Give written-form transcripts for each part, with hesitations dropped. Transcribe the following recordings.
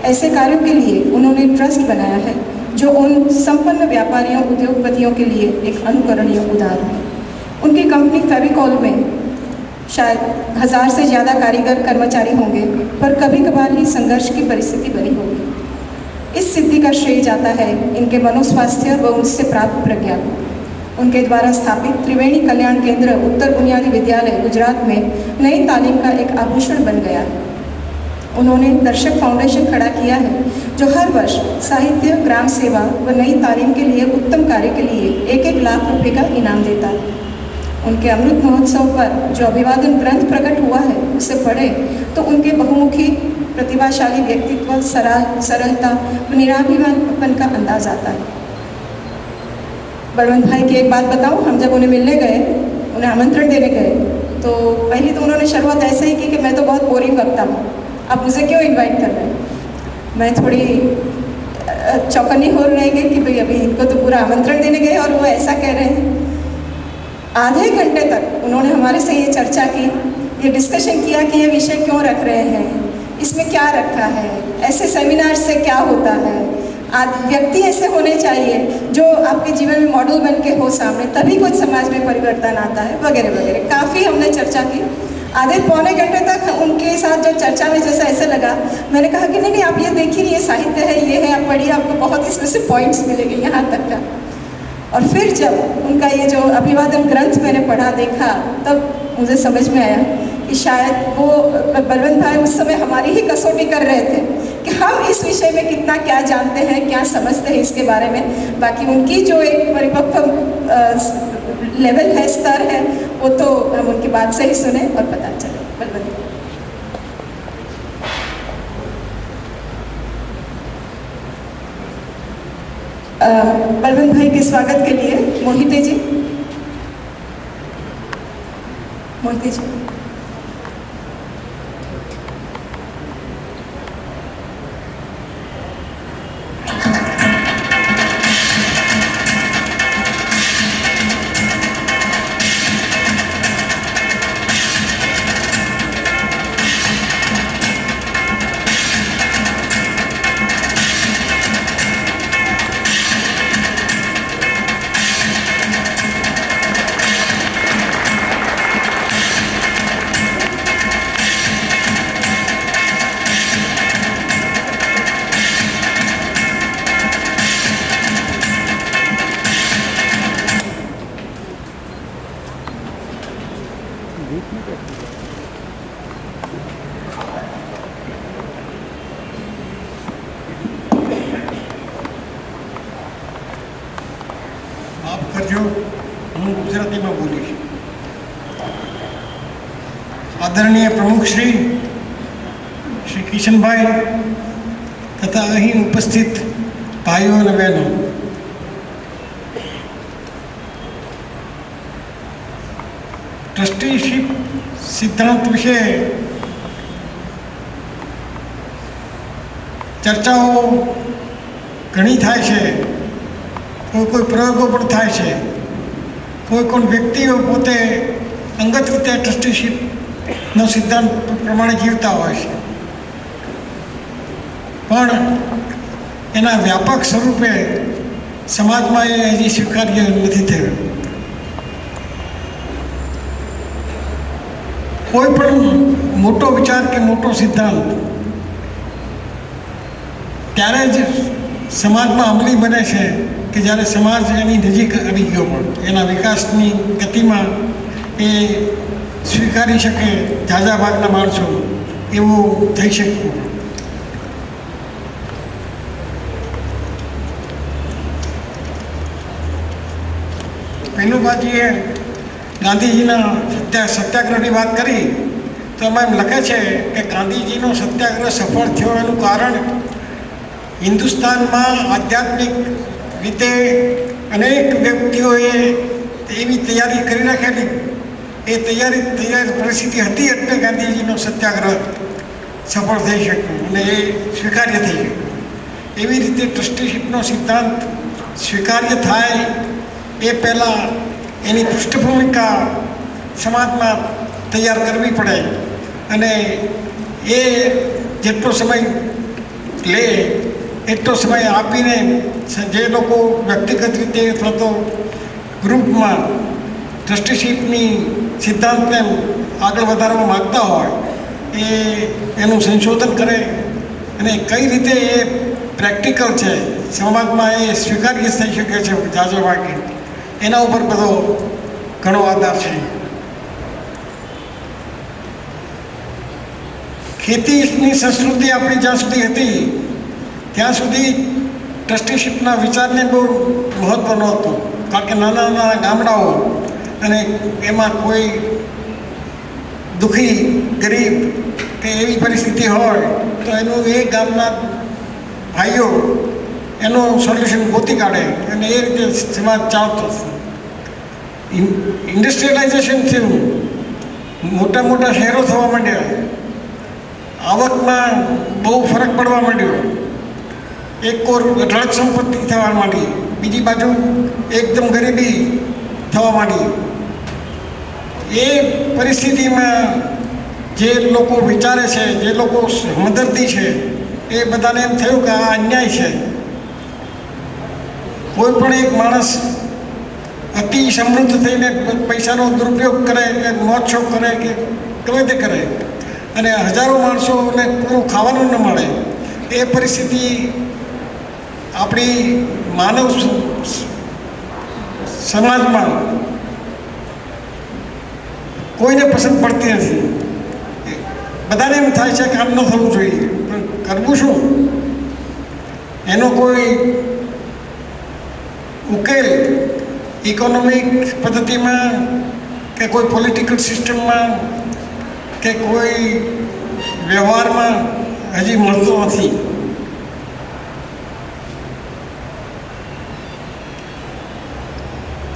ऐसे कार्यों के लिए उन्होंने ट्रस्ट बनाया है जो उन संपन्न व्यापारियों उद्योगपतियों के लिए एक अनुकरणीय उदाहरण है। उनकी कंपनी फेविकॉल में शायद 1000 से ज़्यादा कारीगर कर्मचारी होंगे, पर कभी कभार ही संघर्ष की परिस्थिति बनी होगी। इस सिद्धि का श्रेय जाता है इनके मनोस्वास्थ्य व उनसे प्राप्त प्रज्ञा को। उनके द्वारा स्थापित त्रिवेणी कल्याण केंद्र उत्तर बुनियादी विद्यालय गुजरात में नई तालीम का एक आभूषण बन गया है। उन्होंने दर्शक फाउंडेशन खड़ा किया है जो हर वर्ष साहित्य, ग्राम सेवा व नई तालीम के लिए उत्तम कार्य के लिए 1-1 लाख रुपए का इनाम देता है। उनके अमृत महोत्सव पर जो अभिवादन ग्रंथ प्रकट हुआ है उसे पढ़े तो उनके बहुमुखी प्रतिभाशाली व्यक्तित्व, सरलता व निराभिमानपन का अंदाज आता है। बलवंत भाई की एक बात बताऊं, हम जब उन्हें मिलने गए, उन्हें आमंत्रण देने गए, तो पहले तो उन्होंने शुरुआत ऐसे ही की कि मैं तो बहुत बोरिंग वक्ता हूँ, आप मुझे क्यों इनवाइट कर रहे हैं। मैं थोड़ी चौकन्नी हो रही गई कि भाई अभी इनको तो पूरा आमंत्रण देने गए और वो ऐसा कह रहे हैं। आधे घंटे तक उन्होंने हमारे से ये चर्चा की, ये डिस्कशन किया कि ये विषय क्यों रख रहे हैं, इसमें क्या रखा है, ऐसे सेमिनार से क्या होता है, व्यक्ति ऐसे होने चाहिए जो आपके जीवन में मॉडल बन के हो सामने, तभी कुछ समाज में परिवर्तन आता है, वगैरह वगैरह। काफ़ी हमने चर्चा की। आधे पौने घंटे तक उनके साथ जब चर्चा में जैसा ऐसे लगा, मैंने कहा कि नहीं आप ये देखिए, ये साहित्य है, ये है, आप पढ़िए, आपको बहुत इसमें से पॉइंट्स मिलेंगे यहाँ तक का। और फिर जब उनका ये जो अभिवादन ग्रंथ मैंने पढ़ा देखा, तब मुझे समझ में आया कि शायद वो बलवंत भाई उस समय हमारी ही कसौटी कर रहे थे कि हम इस विषय में कितना क्या जानते हैं, क्या समझते हैं इसके बारे में। बाकी उनकी जो एक परिपक्व लेवल है, स्तर है, वो तो हम उनकी बात से ही सुने और पता चले। बलवंत भाई के स्वागत के लिए मोहिते जी। आदरणीय प्रमुख श्री किशनभाई तथा અહીં ઉપસ્થિત ભાઈઓ અને બહેનો, ટ્રસ્ટીશીપ સિદ્ધાંત વિશે ચર્ચાઓ ઘણી થાય છે, કોઈ પ્રયોગો પણ થાય છે, કોઈ વ્યક્તિઓ પોતે અંગત રીતે ટ્રસ્ટીશીપનો સિદ્ધાંત પ્રમાણે જીવતા હોય છે, પણ એના વ્યાપક સ્વરૂપે સમાજમાં એ હજી સ્વીકાર્ય નથી થયું. કોઈ પણ મોટો વિચાર કે મોટો સિદ્ધાંત ત્યારે જ સમાજમાં અમલી બને છે કે જ્યારે સમાજ એની નજીક આવી ગયો પણ એના વિકાસની ગતિમાં એ સ્વીકારી શકે ઝાઝા ભાગના માણસો, એવું થઈ શકતું. પહેલું બાજીએ ગાંધીજીના સત્યાગ્રહની વાત કરી તો એમાં એમ લખે છે કે ગાંધીજીનો સત્યાગ્રહ સફળ થયો એનું કારણ હિન્દુસ્તાનમાં આધ્યાત્મિક રીતે અનેક વ્યક્તિઓએ એવી તૈયારી કરી રાખેલી, એ તૈયાર પરિસ્થિતિ હતી એટલે ગાંધીજીનો સત્યાગ્રહ સફળ થઈ શક્યો અને એ સ્વીકાર્ય થઈ શક્યો. એવી રીતે ટ્રસ્ટીશીપનો સિદ્ધાંત સ્વીકાર્ય થાય એ પહેલાં એની પૃષ્ઠભૂમિકા સમાજમાં તૈયાર કરવી પડે અને એ જેટલો સમય લે એટલો સમય આપીને જે લોકો વ્યક્તિગત રીતે અથવા તો ગ્રુપમાં ટ્રસ્ટીશીપની સિદ્ધાંતને આગળ વધારવા માગતા હોય એનું સંશોધન કરે અને કઈ રીતે એ પ્રેક્ટિકલ છે, સમાજમાં એ સ્વીકાર્ય થઈ શકે છે જાજો વાગે, એના ઉપર બધો ઘણો આધાર છે. ખેતીની સંસ્કૃતિ આપણી જ્યાં સુધી હતી ત્યાં સુધી ટ્રસ્ટીશીપના વિચારને બહુ મહત્ત્વનો હતો, કારણ કે નાના નાના ગામડાઓ અને એમાં કોઈ દુઃખી ગરીબ કે એવી પરિસ્થિતિ હોય તો એનું એ ગામના ભાઈઓ એનું સોલ્યુશન ગોતી કાઢે અને એ રીતે સમાજ ચાલતો. ઇન્ડસ્ટ્રીયલાઇઝેશન થયું, મોટા મોટા શહેરો થવા માંડ્યા, આવકમાં બહુ ફરક પડવા માંડ્યો, એક કોર અઢળક સંપત્તિ થવા માંડી, બીજી બાજુ એકદમ ગરીબી થવા માંડી. એ પરિસ્થિતિમાં જે લોકો વિચારે છે, જે લોકો હમદર્દી છે, એ બધાને એમ થયું કે આ અન્યાય છે. કોઈ પણ એક માણસ અતિ સમૃદ્ધ થઈને પૈસાનો દુરુપયોગ કરે કે મોજશોખ કરે કે ગમે તે કરે અને હજારો માણસોને પૂરું ખાવાનું ન મળે, એ પરિસ્થિતિ આપણી માનવ સમાજમાં કોઈને પસંદ પડતી નથી. બધાને એમ થાય છે કે આમ ન થવું જોઈએ, પણ કરવું શું? એનો કોઈ ઉકેલ ઇકોનોમિક પદ્ધતિમાં કે કોઈ પોલિટિકલ સિસ્ટમમાં કે કોઈ વ્યવહારમાં હજી મળતો નથી.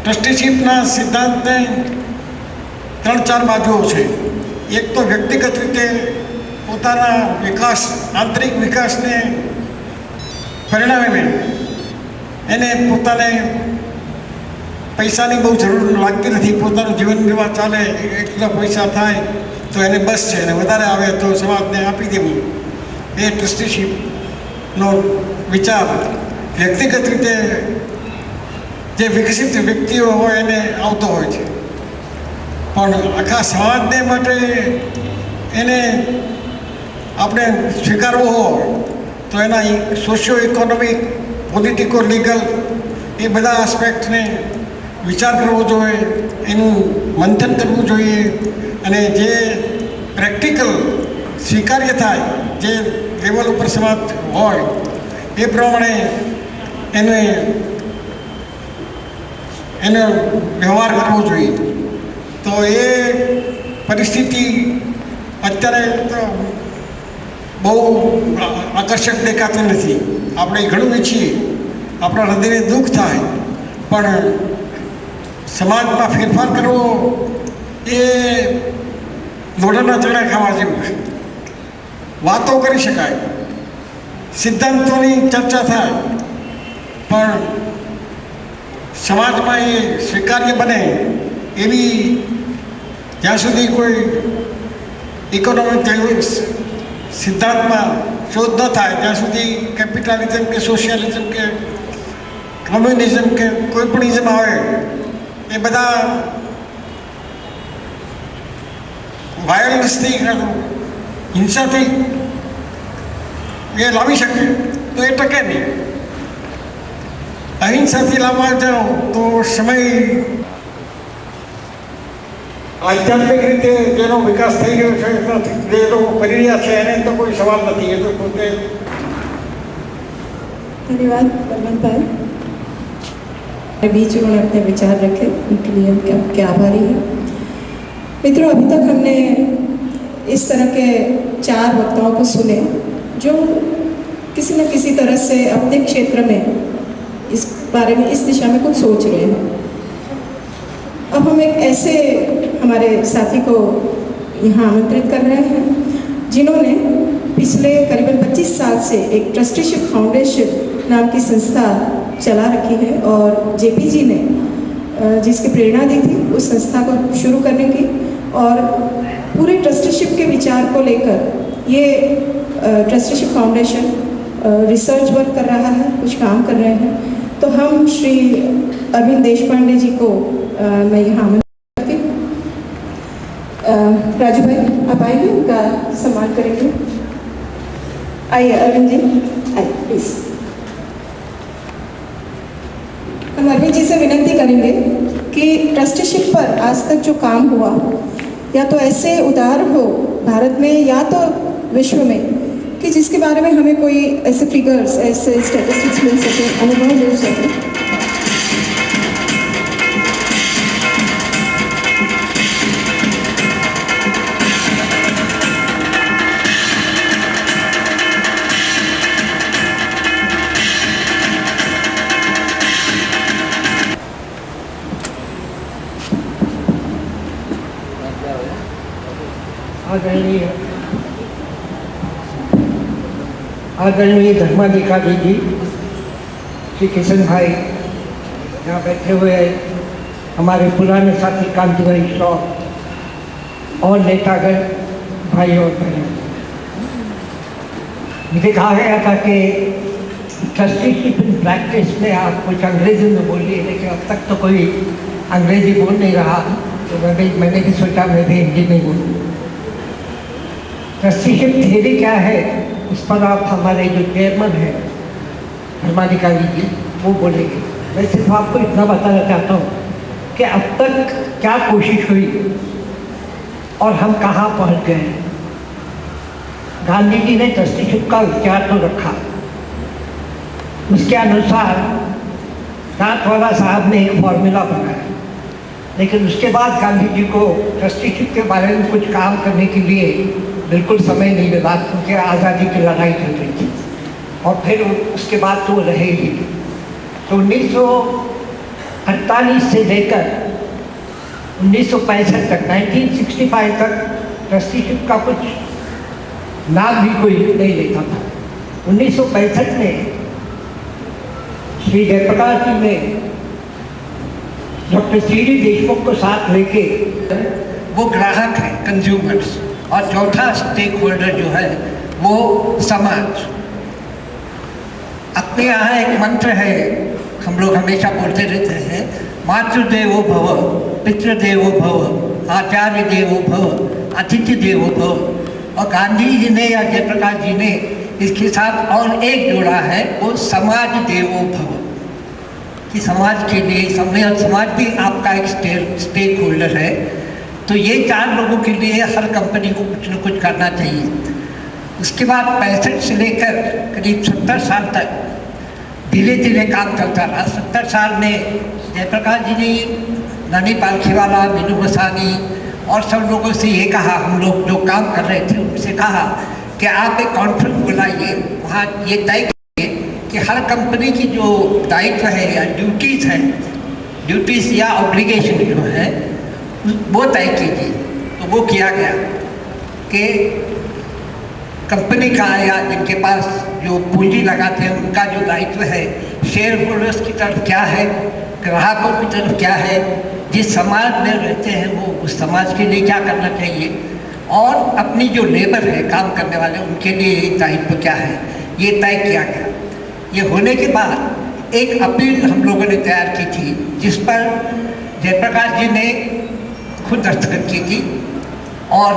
ટ્રસ્ટીશીપના સિદ્ધાંતને 3-4 બાજુઓ છે. એક તો વ્યક્તિગત રીતે પોતાના વિકાસ, આંતરિક વિકાસને પરિણામે એને પોતાને પૈસાની બહુ જરૂર લાગતી નથી, પોતાનું જીવન નિર્વાહ ચાલે એટલા પૈસા થાય તો એને બસ છે, અને વધારે આવે તો સમાજને આપી દેવું. એ ટ્રસ્ટીશીપનો વિચાર વ્યક્તિગત રીતે જે વિકસિત વ્યક્તિઓ હોય એને આવતો હોય છે, પણ આખા સમાજને માટે એને આપણે સ્વીકારવો હોય તો એના સોશિયો ઇકોનોમિક, પોલિટિકો લીગલ એ બધા આસ્પેક્ટને વિચાર કરવો જોઈએ, એનું મંથન કરવું જોઈએ અને જે પ્રેક્ટિકલ સ્વીકાર્ય થાય, જે લેવલ ઉપર સમાજ હોય એ પ્રમાણે એનો વ્યવહાર કરવો જોઈએ. તો એ પરિસ્થિતિ અત્યારે તો બહુ આકર્ષક દેખાતી નથી. આપણે ઘણું ઈચ્છીએ, આપણા હૃદયને દુઃખ થાય, પણ સમાજમાં ફેરફાર કરવો એ લોઢાના ચણા ખાવા જેવું છે. વાતો કરી શકાય, સિદ્ધાંતોની ચર્ચા થાય, પણ સમાજમાં એ સ્વીકાર્ય બને એવી જ્યાં સુધી કોઈ ઇકોનોમિક સિદ્ધાંતમાં શોધ ન થાય ત્યાં સુધી કેપિટલિઝમ કે સોશિયલિઝમ કે કમ્યુનિઝમ કે કોઈ પણ ઇઝમ આવે એ બધા વાયોલન્સથી, હિંસાથી એ લાવી શકે તો એ ટકે નહીં. અહિંસાથી લાવવા જાઓ તો સમય આધ્યાત્મિક રીતે જેનો વિકાસ થઈ ગયો છે, જે લોકો કરી રહ્યા છે એને તો કોઈ સવાલ નથી. એ તો પોતે. धन्यवाद बलवंत भाई, बीच उन्होंने अपने विचार रखे, उनके लिए हम आपके आभारी हैं. मित्रों, अभी तक हमने इस तरह के 4 वक्ताओं को सुने जो किसी न किसी तरह से अपने क्षेत्र में इस बारे में, इस दिशा में कुछ सोच रहे हैं. अब हम एक ऐसे हमारे साथी को यहाँ आमंत्रित कर रहे हैं जिन्होंने पिछले करीबन 25 साल से एक ट्रस्टीशिप फाउंडेशन नाम की संस्था चला रखी है और जेपी जी ने जिसकी प्रेरणा दी थी उस संस्था को शुरू करने की, और पूरे ट्रस्टीशिप के विचार को लेकर ये ट्रस्टीशिप फाउंडेशन रिसर्च वर्क कर रहा है, कुछ काम कर रहे हैं। तो हम श्री अरविंद देशपांडे जी को मैं यहाँ आमंत्रित करती हूँ। राजू भाई आप आइए, उनका सम्मान करेंगे। आइए अरविंद जी, आइए प्लीज़। हम अरविंद जी से विनती करेंगे कि ट्रस्टीशिप पर आज तक जो काम हुआ, या तो ऐसे उदाहरण हो भारत में या तो विश्व में, कि जिसके बारे में हमें कोई ऐसे फिगर्स, ऐसे स्टैटिस्टिक्स मिल सके, अनुभव मिल सके। आदरणीय धर्माधिकारी जी, श्री किशन भाई यहाँ बैठे हुए, हमारे पुराने साथी कांति भाई श्रॉफ और नेतागण भाई और बहन, मुझे कहा गया था कि ट्रस्टीशिप इन प्रैक्टिस में आप कुछ अंग्रेजी में बोलिए, लेकिन अब तक तो कोई अंग्रेजी बोल नहीं रहा, तो मैंने भी सोचा मैं भी हिंदी में बोलूँ। ट्रस्टीशिप थियरी क्या है, उस पर आप हमारे जो चेयरमैन हैं धर्माधिकारी जी वो बोलेंगे। मैं सिर्फ आपको इतना बताना चाहता हूँ कि अब तक क्या कोशिश हुई और हम कहाँ पहुँच गए। गांधी जी ने ट्रस्टीशिप का विचार तो रखा, उसके अनुसार नाथवाला साहब ने एक फॉर्मूला बनाया, लेकिन उसके बाद गांधी जी को ट्रस्टीशिप के बारे में कुछ काम करने के लिए बिल्कुल समय नहीं मिला, क्योंकि आज़ादी की लड़ाई चल रही थी और फिर उसके बाद तो रहे ही। तो 1948 से लेकर 1965 तक, 1965 तक ट्रस्टीशिप का कुछ नाम भी कोई नहीं लेता था। 1965 में श्री जयप्रकाश जी ने डॉक्टर सी.डी. देशमुख को साथ लेके, वो ग्राहक है, कंज्यूमर्स, और चौथा स्टेक होल्डर जो है वो समाज। अपने यहाँ एक मंत्र है, हम लोग हमेशा बोलते रहते हैं, मातृदेवो भव, पितृदेवो भव, आचार्य देवो भव, अतिथि देवो भव। और गांधी जी ने या जयप्रकाश जी ने इसके साथ और एक जोड़ा है, वो समाज देवो भव, कि समाज के लिए समाज भी आपका एक स्टेक होल्डर है। तो ये 4 लोगों के लिए हर कंपनी को कुछ न कुछ करना चाहिए। उसके बाद 65 से लेकर करीब 70 साल तक धीरे धीरे काम चलता रहा। 70 साल में जयप्रकाश जी ने नानी पालखीवाला, मीनू मसानी और सब लोगों से ये कहा, हम लोग जो काम कर रहे थे उनसे कहा कि आप एक कॉन्फ्रेंस बुलाइए, वहाँ ये तय कीजिए कि हर कंपनी की जो दायित्व है या ड्यूटीज़ या ऑब्लिगेशन जो है वो तय कीजिए। तो वो किया गया कि कंपनी का या जिनके पास जो पूंजी लगाते हैं उनका जो दायित्व है, शेयर होल्डर्स की तरफ क्या है, ग्राहकों की तरफ क्या है, जिस समाज में रहते हैं वो उस समाज के लिए क्या करना चाहिए, और अपनी जो लेबर है, काम करने वाले, उनके लिए दायित्व क्या है, ये तय किया गया। ये होने के बाद एक अपील हम लोगों ने तैयार की थी, जिस पर जयप्रकाश जी ने खुद दस्तखत की थी, और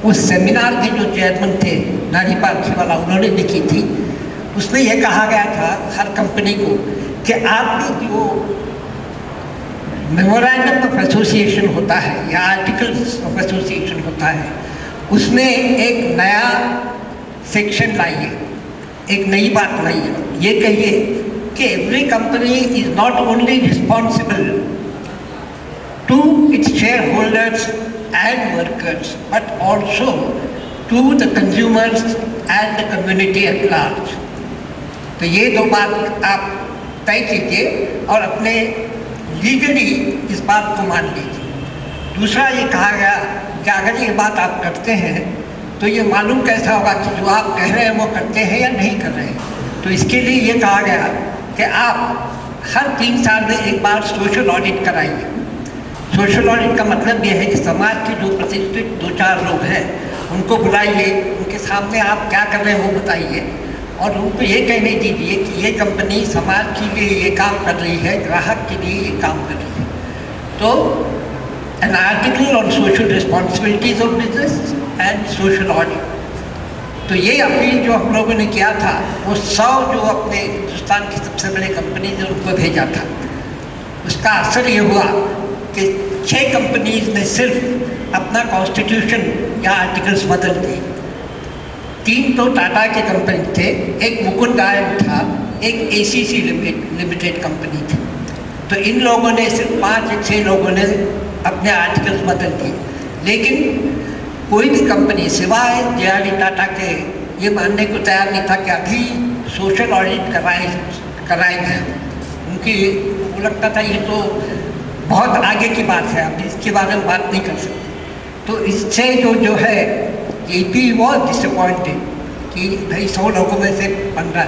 उस सेमिनार के जो चेयरमैन थे नानी पालखीवाला, उन्होंने लिखी थी। उसमें यह कहा गया था हर कंपनी को कि आपकी जो मेमोरेंडम ऑफ एसोसिएशन होता है या आर्टिकल्स ऑफ एसोसिएशन होता है, उसमें एक नया सेक्शन लाइए, एक नई बात लाइए। ये कहिए कि every company is not only responsible to its shareholders and workers, but also to the consumers and the community at large. तो ये 2 बात आप तय कीजिए और अपने लीगली इस बात को मान लीजिए। दूसरा ये कहा गया कि अगर ये बात आप करते हैं तो ये मालूम कैसा होगा कि जो आप कह रहे हैं वो करते हैं या नहीं कर रहे हैं। तो इसके लिए ये कहा गया कि आप हर 3 साल में एक बार सोशल ऑडिट कराइए। सोशल ऑडिट का मतलब ये है कि समाज के जो प्रतिष्ठित 2-4 लोग हैं उनको बुलाइए, उनके सामने आप क्या कर रहे हैं वो बताइए, और उनको ये कहने दीजिए कि ये कंपनी समाज के लिए ये काम कर रही है, ग्राहक के लिए ये काम कर रही है। तो an article on social responsibilities of business and social audit. तो ये अपील जो हम लोगों ने किया था वो 100 जो अपने हिंदुस्तान की सबसे बड़े कंपनी ने उनको भेजा था, उसका असर ये हुआ कि 6 कंपनीज ने सिर्फ अपना कॉन्स्टिट्यूशन या आर्टिकल्स बदल दिए। 3 तो टाटा के कंपनी थे, एक मुकुंद आयन था, एक ACC लिमिटेड कंपनी थी। तो इन लोगों ने सिर्फ 5 या 6 लोगों ने अपने आर्टिकल्स बदल दिए, लेकिन कोई भी कंपनी सिवाय JRD टाटा के ये मानने को तैयार नहीं था कि अभी सोशल ऑडिट कराएंगे। उनकी वो लगता था ये तो बहुत आगे की बात है, अभी इसके बारे में बात नहीं कर सकते। तो इससे जो है AP वॉज डिसअपॉइंटेड कि भाई 100 लोगों में से 15।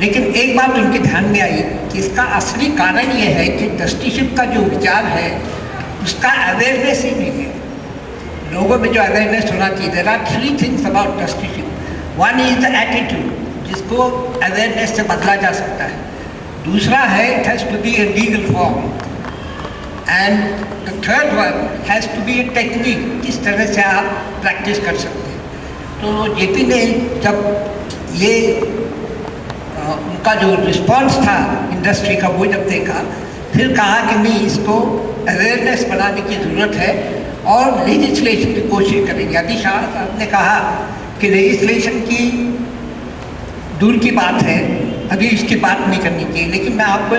लेकिन एक बात उनके ध्यान में आई कि इसका असली कारण ये है कि ट्रस्टीशिप का जो विचार है उसका अवेयरनेस ही नहीं है लोगों में। जो अवेयरनेस होना चाहिए, there are 3 things about trusteeship. One is the attitude, जिसको अवेयरनेस से बदला जा सकता है। दूसरा है it has to be a legal form, and the third one has to be a technique, किस तरह से आप प्रैक्टिस कर सकते हैं। तो JP ने जब ये उनका जो रिस्पॉन्स था इंडस्ट्री का वो जब देखा, फिर कहा कि नहीं, इसको अवेयरनेस बनाने की ज़रूरत है और लेजिस्लेशन की कोशिश करेंगे। अभी शाह साहब ने कहा कि लेजिस्लेशन की दूर की बात है, अभी इसकी बात नहीं करनी चाहिए। लेकिन मैं आपको,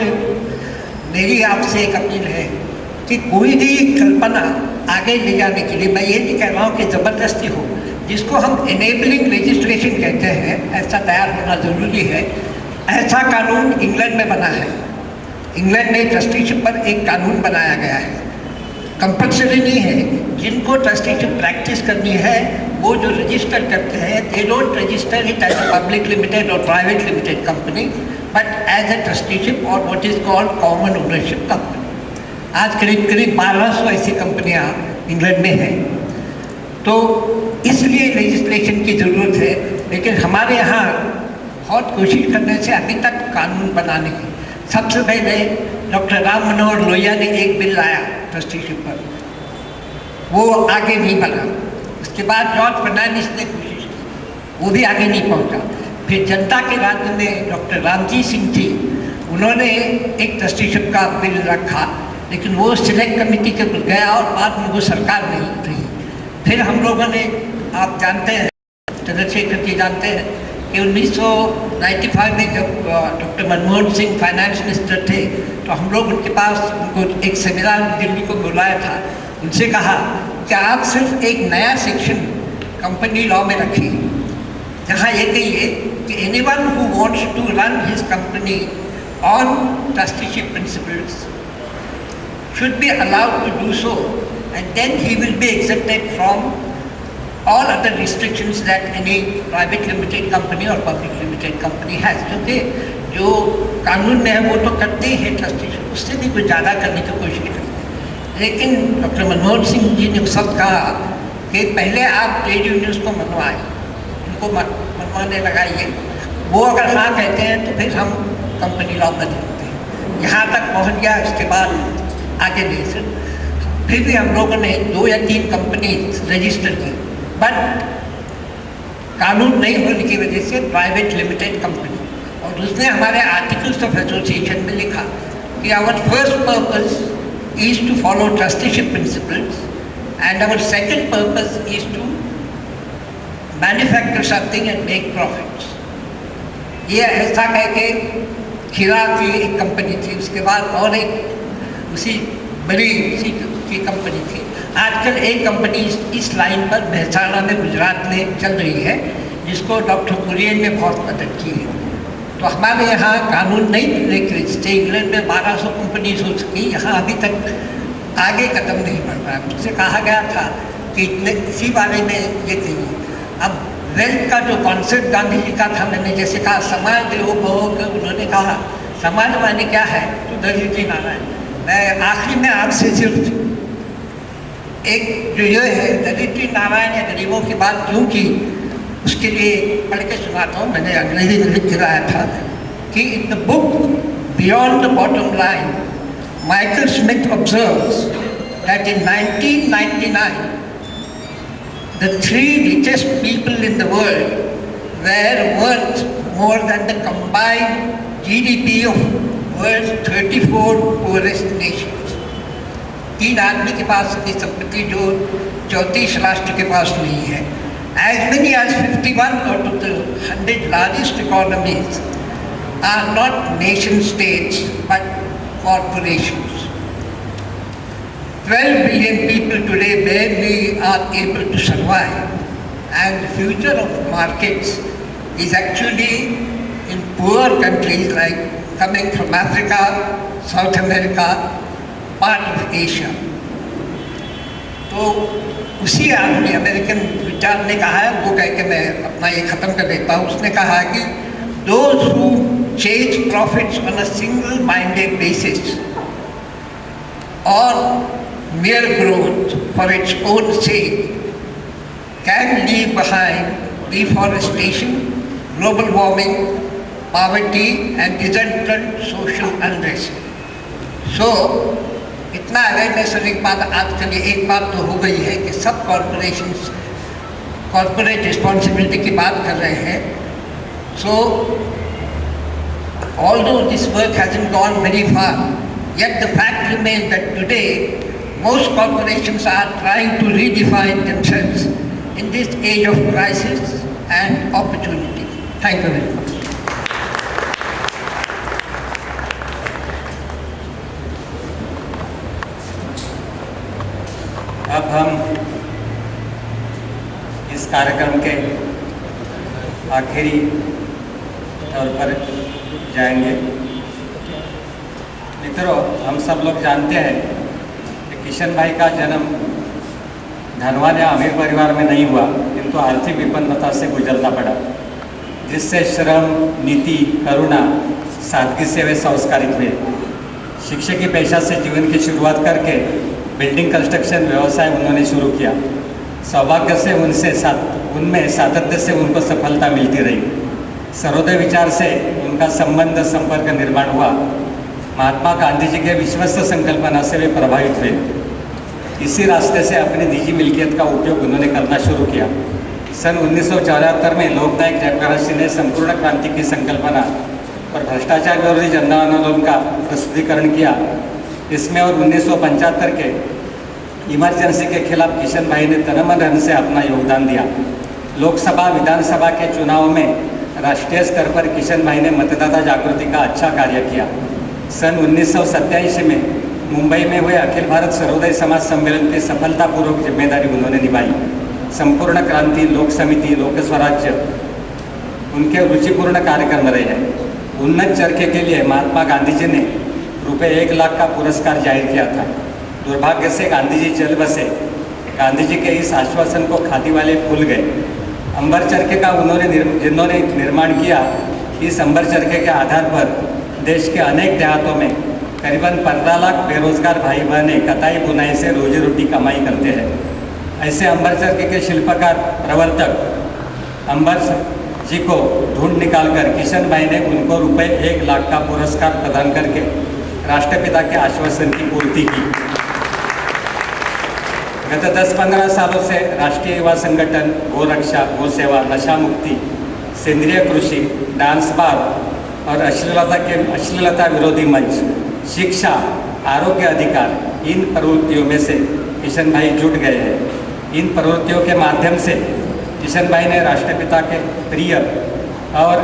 मेरी आपसे एक अपील है कि कोई भी कल्पना आगे ले जाने के लिए, मैं ये नहीं कह रहा हूँ कि ज़बरदस्ती हो, जिसको हम इनेबलिंग लेजिस्लेशन कहते हैं, ऐसा तैयार होना ज़रूरी है। ऐसा कानून इंग्लैंड में बना है। इंग्लैंड में ट्रस्टीशिप पर एक कानून बनाया गया है, कंपल्सरी नहीं है। जिनको ट्रस्टीशिप प्रैक्टिस करनी है वो जो रजिस्टर करते हैं, they don't register it as a public limited और private limited company, but as a trusteeship और what is called common ownership company. आज करीब 1200 ऐसी कंपनियां इंग्लैंड में हैं। तो इसलिए लेजिस्लेशन की ज़रूरत है। लेकिन हमारे यहाँ बहुत कोशिश करने से अभी तक कानून बनाने की, सबसे पहले डॉक्टर राम मनोहर लोहिया ने एक बिल लाया ट्रस्टीशिप पर, वो आगे नहीं बढ़ा। उसके बाद जॉर्ज फर्नांडिस ने कोशिश की, वो भी आगे नहीं पहुंचा। फिर जनता के राज्य में डॉक्टर रामजी सिंह थी, उन्होंने एक ट्रस्टीशिप का बिल रखा, लेकिन वो सिलेक्ट कमेटी के गया और बाद में वो सरकार नहीं रही। फिर हम लोगों ने, आप जानते हैं, चंद्रशेखर जी जानते हैं कि 1995 में जब doctor Manmohan Singh finance minister थे, तो हम लोग उनके पास, उनको एक सेमिनार दिल्ली को बुलाया था। उनसे कहा कि आप सिर्फ एक नया सेक्शन कंपनी लॉ में रखिए, जहाँ ये कहिए कि anyone who wants to run his company on trusteeship principles should be allowed to do so, and then he will be exempted from all other restrictions that any private limited company or public limited company has. क्योंकि जो कानून में है वो तो करते ही है trusteeship, उससे भी कुछ ज़्यादा करने की कोशिश करते हैं। लेकिन डॉक्टर मनमोहन सिंह जी ने उस वक्त कहा कि पहले आप ट्रेड यूनियंस को मनवाएं, उनको मनवाने लगाइए, वो अगर हाँ कहते हैं तो फिर हम कंपनी लॉ बदलते हैं। यहाँ तक पहुँच गया। इसके बाद आगे नहीं सर, फिर भी हम लोगों ने 2 या 3 कंपनी रजिस्टर की, बट कानून नहीं होने की वजह से प्राइवेट लिमिटेड कंपनी। और उसने हमारे आर्टिकल्स ऑफ एसोसिएशन में लिखा कि our first purpose is to follow trusteeship principles and our second purpose is to manufacture something and make profits. ये ऐसा कह के खीरा की एक कंपनी थी, उसके बाद और एक उसी बड़ी की कंपनी थी। आजकल एक कंपनी इस लाइन पर मेहसाणा में, गुजरात में चल रही है, जिसको डॉक्टर कुरियन ने बहुत मदद की है। तो हमारे यहाँ कानून नहीं रजिस्टर, इंग्लैंड में 1200 कंपनीज हो चुकी, यहाँ अभी तक आगे कदम नहीं बढ़ रहा है। मुझसे कहा गया था कि इसी बारे में ये कहिए। अब वेल्थ का जो कॉन्सेप्ट गांधी जी का था, मैंने जैसे कहा समाज देवो भव, उन्होंने कहा समाज माने क्या है, तो दरिद्री नारायण। मैं आखिरी में आपसे सिर्फ एक जो ये है दरिद्री नारायण या गरीबों की बात क्यों की, उसके लिए पढ़ के सुनाता हूँ। मैंने अंग्रेजी में लिख गिराया था कि in the book beyond the bottom line, Michael Smith observes that in 1999 the 3 richest people in the world were worth more than the combined GDP of world's 34 poorest nations. 3 आदमी के पास इतनी संपत्ति जो 34 राष्ट्र के पास नहीं है. As many as 51 out of the 100 largest economies are not nation states but corporations. 12 billion people today barely are able to survive, and the future of markets is actually in poor countries like coming from Africa, South America, part of Asia. तो उसी आदमी American विचार ने कहा है, वो कह के मैं अपना ये खत्म कर देता हूँ. उसने कहा कि those who chase profits on a single-minded basis or mere growth for its own sake can leave behind deforestation, global warming, poverty and resultant social unrest. So, इतना अवेयरनेस और एक बात आजकल एक बात तो हो गई है कि सब कॉर्पोरेशंस कॉर्पोरेट रिस्पॉन्सिबिलिटी की बात कर रहे हैं. So, although this work hasn't gone very far, yet the fact remains that today most corporations are trying to redefine themselves in this age of crisis and opportunity. Thank you very much. अब हम इस कार्यक्रम के आखिरी तौर पर जाएंगे. मित्रों, हम सब लोग जानते हैं कि किशन भाई का जन्म धनवान या अमीर परिवार में नहीं हुआ, किंतु आर्थिक विपन्नता से गुजरना पड़ा, जिससे श्रम, नीति, करुणा, सादगी से वे संस्कारित हुए. शिक्षक की पेशा से जीवन की शुरुआत करके बिल्डिंग कंस्ट्रक्शन व्यवसाय उन्होंने शुरू किया. सौभाग्य से उनमें सातत्य से उनको सफलता मिलती रही. सर्वोदय विचार से उनका संबंध संपर्क निर्माण हुआ. महात्मा गांधी जी के विश्वस्त संकल्पना से वे प्रभावित हुए. इसी रास्ते से अपनी निजी मिल्कियत का उपयोग उन्होंने करना शुरू किया. सन 1974 में लोकनायक जयप्रकाश सिंह ने संपूर्ण क्रांति की संकल्पना और भ्रष्टाचार विरोधी जन आंदोलन का प्रस्तुतिकरण किया. इसमें और 1975 के इमरजेंसी के खिलाफ किशन भाई ने तन-मन धन से अपना योगदान दिया. लोकसभा विधानसभा के चुनाव में राष्ट्रीय स्तर पर किशन भाई ने मतदाता जागृति का अच्छा कार्य किया. सन 1987 में मुंबई में हुए अखिल भारत सर्वोदय समाज सम्मेलन की सफलतापूर्वक जिम्मेदारी उन्होंने निभाई. संपूर्ण क्रांति, लोक समिति, लोक स्वराज्य उनके रुचिपूर्ण कार्यक्रम रहे हैं. उन्नत चरखे के लिए महात्मा गांधी जी ने रुपये 1 लाख का पुरस्कार जाहिर किया था. दुर्भाग्य से गांधी जी चल बसे. गांधी जी के इस आश्वासन को खादी वाले भूल गए. अंबर चरखे का जिन्होंने निर्माण किया, इस अंबर चरखे के आधार पर देश के अनेक देहातों में करीबन 15 लाख बेरोजगार भाई बहनें कताई बुनाई से रोजी रोटी कमाई करते हैं. ऐसे अंबर चरखे के शिल्पकार प्रवर्तक अंबर जी को ढूंढ निकालकर किशन भाई ने उनको रुपये 1 लाख का पुरस्कार प्रदान करके राष्ट्रपिता के आश्वासन की पूर्ति की. गत 10-15 सालों से राष्ट्रीय युवा संगठन, गोरक्षा, गोसेवा, नशा मुक्ति, सेंद्रीय कृषि, डांस बार और अश्लीलता विरोधी मंच, शिक्षा, आरोग्य अधिकार, इन प्रवृत्तियों में से किशन भाई जुट गए हैं. इन प्रवृत्तियों के माध्यम से किशन भाई ने राष्ट्रपिता के प्रिय और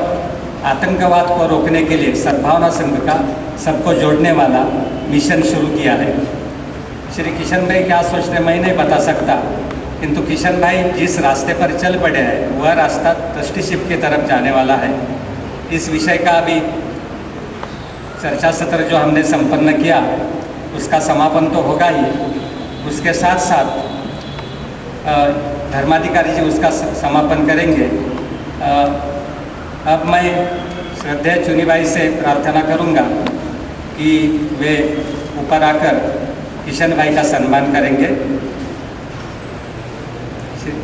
आतंकवाद को रोकने के लिए सद्भावना संघ का सबको जोड़ने वाला मिशन शुरू किया है. श्री किशन भाई क्या सोचते हैं मैं नहीं बता सकता, किंतु किशन भाई जिस रास्ते पर चल पड़े हैं वह रास्ता ट्रस्टीशिप की तरफ जाने वाला है. इस विषय का अभी चर्चा सत्र जो हमने संपन्न किया उसका समापन तो होगा ही, उसके साथ साथ धर्माधिकारी जी उसका समापन करेंगे. अब मैं श्रद्धेय चुनीबाई से प्रार्थना करूंगा कि वे ऊपर आकर किशन भाई का सम्मान करेंगे.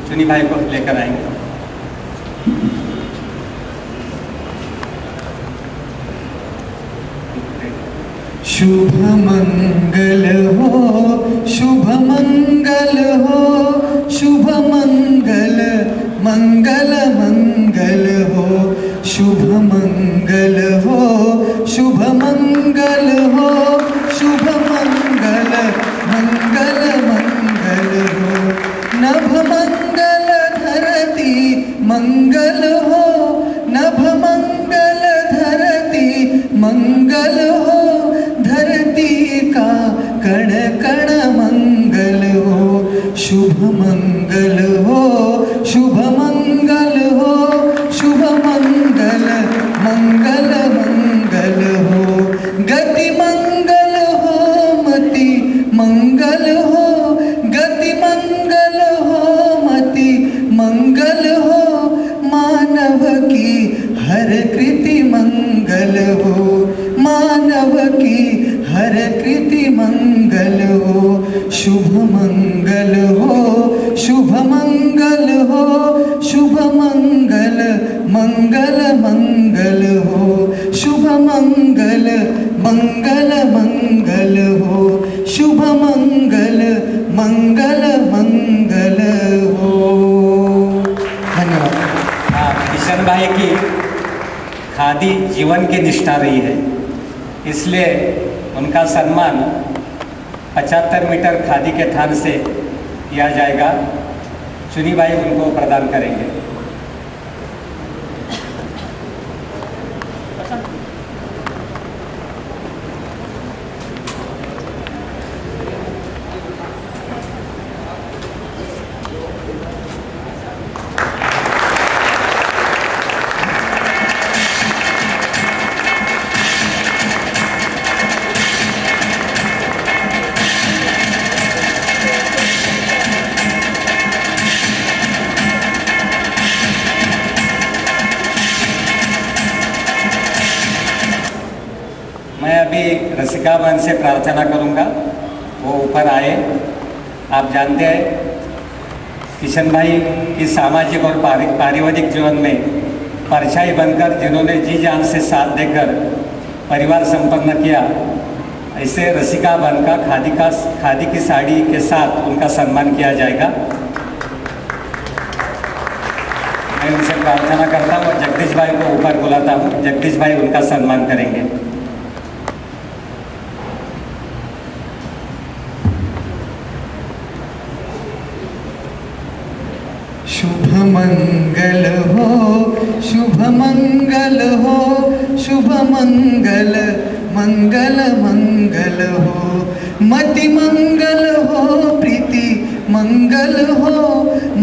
चुनी भाई को लेकर आएंगे. शुभ मंगल हो, शुभ मंगल हो, शुभ मंगल, मंगल मंगल हो, शुभ मंगल हो, शुभ मंगल हो, शुभ मंगल, मंगल मंगल हो, नभ मंगल धरती मंगल हो, नभ मंगल धरती मंगल हो, धरती का कण कण मंगल हो, शुभ मंगल हो, शुभ मंगल हो, शुभ मंगल, मंगल मंगल हो, गति मंगल हो, मति मंगल हो, गति मंगल हो, मति मंगल हो, मानव की हर कृति मंगल हो, मानव की हर कृति मंगल हो, शुभ मंगल हो, शुभ मंगल हो, शुभ मंगल, मंगल मंगल हो, शुभ मंगल, मंगल मंगल हो, शुभ मंगल, मंगल मंगल हो। धन्यवाद। किशन भाई की खादी जीवन की निष्ठा रही है, इसलिए उनका सम्मान 75 मीटर खादी के थान से किया जाएगा। चुनी भाई उनको प्रदान करेंगे। मैं अभी रसिका मन से प्रार्थना करूंगा, वो ऊपर आए। आप जानते हैं किशन भाई की सामाजिक और पारिवारिक जीवन में परछाई बनकर जिन्होंने जी जान से साथ देकर परिवार संपन्न किया, ऐसे रसिका बन का खादी की साड़ी के साथ उनका सम्मान किया जाएगा। मैं उनसे प्रार्थना करता हूँ और जगदीश भाई को ऊपर बुलाता हूँ। जगदीश भाई उनका सम्मान करेंगे। शुभ मंगल हो, शुभ मंगल हो, शुभ मंगल, मंगल मंगल हो, मति मंगल हो, प्रीति मंगल हो,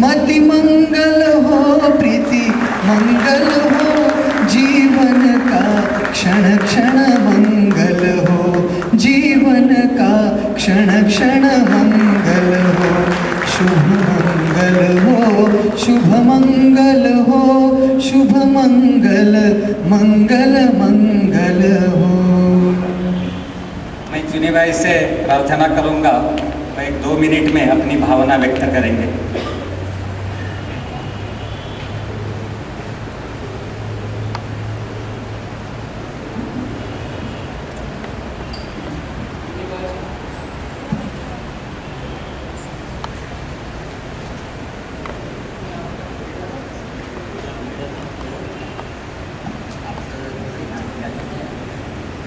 मति मंगल हो, प्रीति मंगल हो, जीवन का क्षण क्षण मंगल हो, जीवन का क्षण क्षण मंगल हो, शुभ मंगल हो, शुभ मंगल हो, शुभ मंगल, मंगल मंगल हो। मैं चुनी भाई से प्रार्थना करूंगा, मैं 2 मिनट में अपनी भावना व्यक्त करेंगे।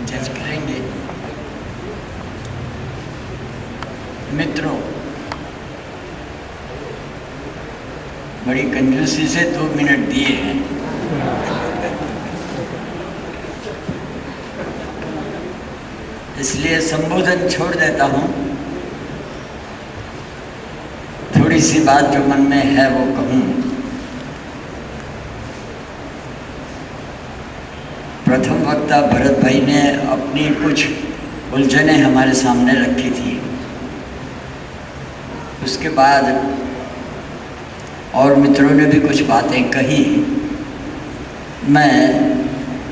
जज करेंगे। मित्रों, बड़ी कंजूसी से 2 मिनट दिए हैं। इसलिए संबोधन छोड़ देता हूँ, थोड़ी सी बात जो मन में है वो कहूँ। प्रथम वक्ता भरत भाई ने अपनी कुछ उलझनें हमारे सामने रखी थी, उसके बाद और मित्रों ने भी कुछ बातें कही। मैं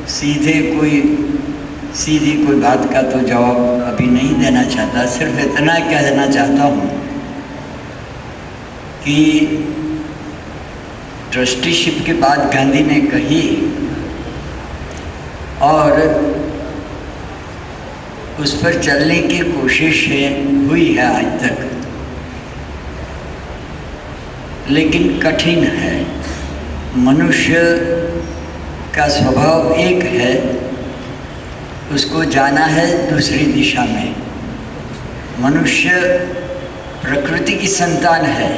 सीधी कोई बात का तो जवाब अभी नहीं देना चाहता, सिर्फ इतना कहना चाहता हूँ कि ट्रस्टीशिप की बात गांधी ने कही और उस पर चलने की कोशिश हुई है आज तक, लेकिन कठिन है। मनुष्य का स्वभाव एक है, उसको जाना है दूसरी दिशा में। मनुष्य प्रकृति की संतान है,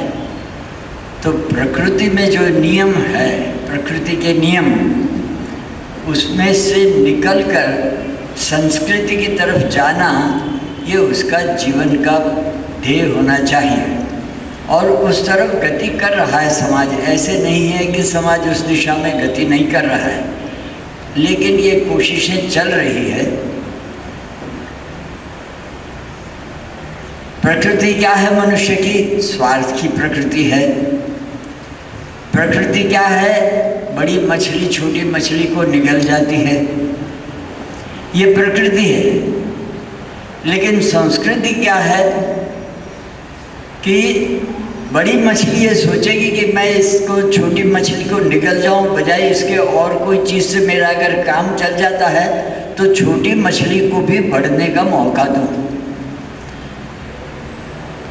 तो प्रकृति में जो नियम है, प्रकृति के नियम, उसमें से निकलकर संस्कृति की तरफ जाना, ये उसका जीवन का ध्येय होना चाहिए। और उस तरफ गति कर रहा है समाज। ऐसे नहीं है कि समाज उस दिशा में गति नहीं कर रहा है, लेकिन ये कोशिशें चल रही है। प्रकृति क्या है मनुष्य की? स्वार्थ की प्रकृति है। प्रकृति क्या है? बड़ी मछली छोटी मछली को निगल जाती है, ये प्रकृति है। लेकिन संस्कृति क्या है कि बड़ी मछली ये सोचेगी कि मैं इसको, छोटी मछली को निगल जाऊं, बजाय इसके और कोई चीज़ से मेरा अगर काम चल जाता है तो छोटी मछली को भी बढ़ने का मौका दूं।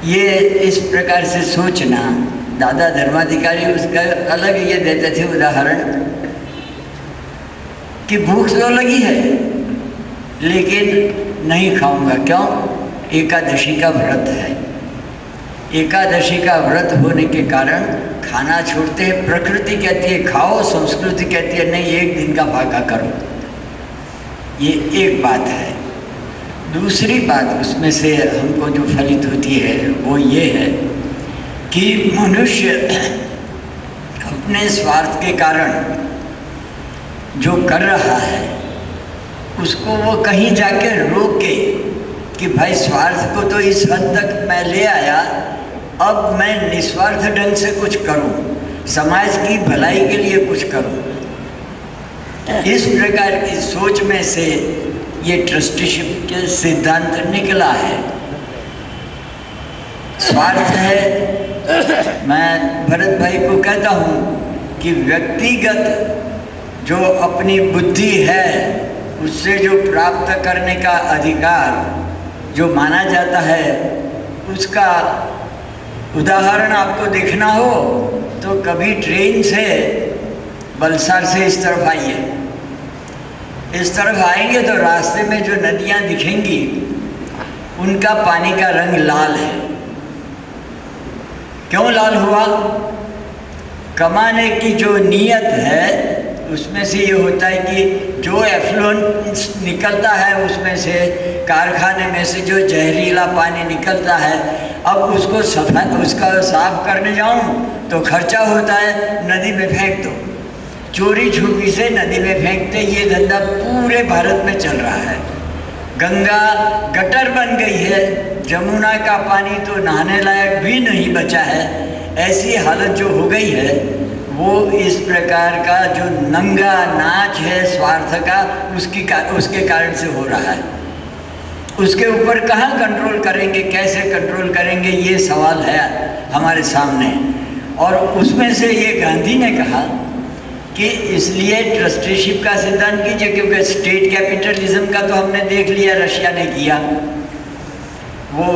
ये इस प्रकार से सोचना, दादा धर्माधिकारी उसका अलग ये देते थे उदाहरण कि भूख तो लगी है लेकिन नहीं खाऊंगा। क्यों? एकादशी का व्रत है। एकादशी का व्रत होने के कारण खाना छोड़ते हैं। प्रकृति कहती है खाओ, संस्कृति कहती है नहीं, एक दिन का फाका करो। ये एक बात है। दूसरी बात उसमें से हमको जो फलित होती है वो ये है कि मनुष्य अपने स्वार्थ के कारण जो कर रहा है उसको वो कहीं जाके रोके कि भाई स्वार्थ को तो इस हद तक मैं ले आया, अब मैं निस्वार्थ ढंग से कुछ करूं, समाज की भलाई के लिए कुछ करूं। इस प्रकार की सोच में से ये ट्रस्टीशिप के सिद्धांत निकला है। स्वार्थ है। मैं भरत भाई को कहता हूँ कि व्यक्तिगत जो अपनी बुद्धि है उससे जो प्राप्त करने का अधिकार जो माना जाता है, उसका उदाहरण आपको देखना हो तो कभी ट्रेन से बलसार से इस तरफ आइए। इस तरफ आएंगे तो रास्ते में जो नदियाँ दिखेंगी उनका पानी का रंग लाल है। क्यों लाल हुआ? कमाने की जो नीयत है उसमें से ये होता है कि जो एफ्लुएंट निकलता है उसमें से, कारखाने में से जो जहरीला पानी निकलता है, अब उसको उसका साफ करने जाऊं तो खर्चा होता है, नदी में फेंक दो। चोरी छुपी से नदी में फेंकते, ये धंधा पूरे भारत में चल रहा है। गंगा गटर बन गई है, जमुना का पानी तो नहाने लायक भी नहीं बचा है। ऐसी हालत जो हो गई है वो इस प्रकार का जो नंगा नाच है स्वार्थ का, उसके कारण से हो रहा है। उसके ऊपर कहाँ कंट्रोल करेंगे, कैसे कंट्रोल करेंगे, ये सवाल है हमारे सामने। और उसमें से ये गांधी ने कहा कि इसलिए ट्रस्टीशिप का सिद्धांत कीजिए, क्योंकि स्टेट कैपिटलिज्म का तो हमने देख लिया, रशिया ने किया वो।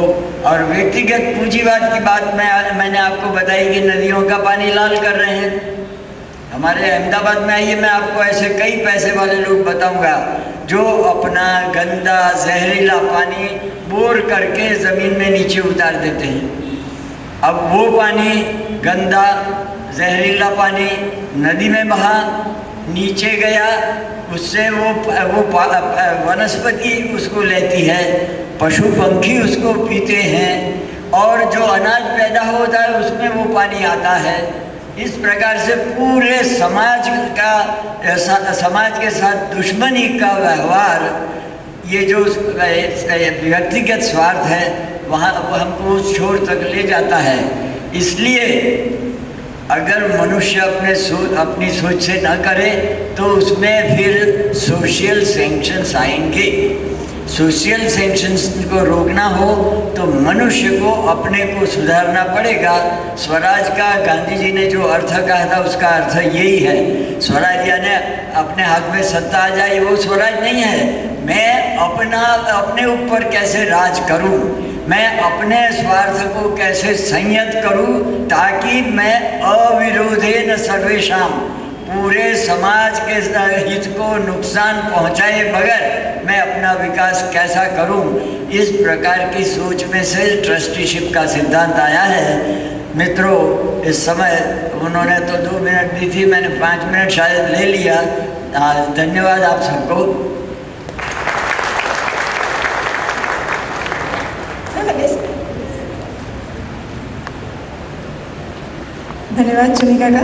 और व्यक्तिगत पूंजीवाद की बात मैंने आपको बताई कि नदियों का पानी लाल कर रहे हैं। हमारे अहमदाबाद में आइए, मैं आपको ऐसे कई पैसे वाले लोग बताऊंगा जो अपना गंदा जहरीला पानी बोर करके ज़मीन में नीचे उतार देते हैं। अब वो पानी गंदा जहरीला पानी नदी में बहा, नीचे गया, उससे वो वनस्पति उसको लेती है, पशु पंखी उसको पीते हैं, और जो अनाज पैदा होता है उसमें वो पानी आता है। इस प्रकार से पूरे समाज के साथ दुश्मनी का व्यवहार, ये जो व्यक्तिगत स्वार्थ है वहाँ हमको उस छोर तक ले जाता है। इसलिए अगर मनुष्य अपनी सोच से न करे तो उसमें फिर सोशल सैंक्शंस आएंगे। सोशल सेंक्शंस को रोकना हो तो मनुष्य को अपने को सुधारना पड़ेगा। स्वराज का गांधी जी ने जो अर्थ कहा था उसका अर्थ यही है। स्वराज यानी अपने हाथ में सत्ता आ जाए, वो स्वराज नहीं है। मैं अपने ऊपर कैसे राज करूं, मैं अपने स्वार्थ को कैसे संयत करूं ताकि मैं अविरोधेन सर्वेषां, पूरे समाज के हित को नुकसान पहुंचाए बगैर मैं अपना विकास कैसा करूं। इस प्रकार की सोच में से ट्रस्टीशिप का सिद्धांत आया है। मित्रों, इस समय उन्होंने तो 2 मिनट दी थी, मैंने 5 मिनट शायद ले लिया। धन्यवाद आप सबको। धन्यवाद चुनी काका,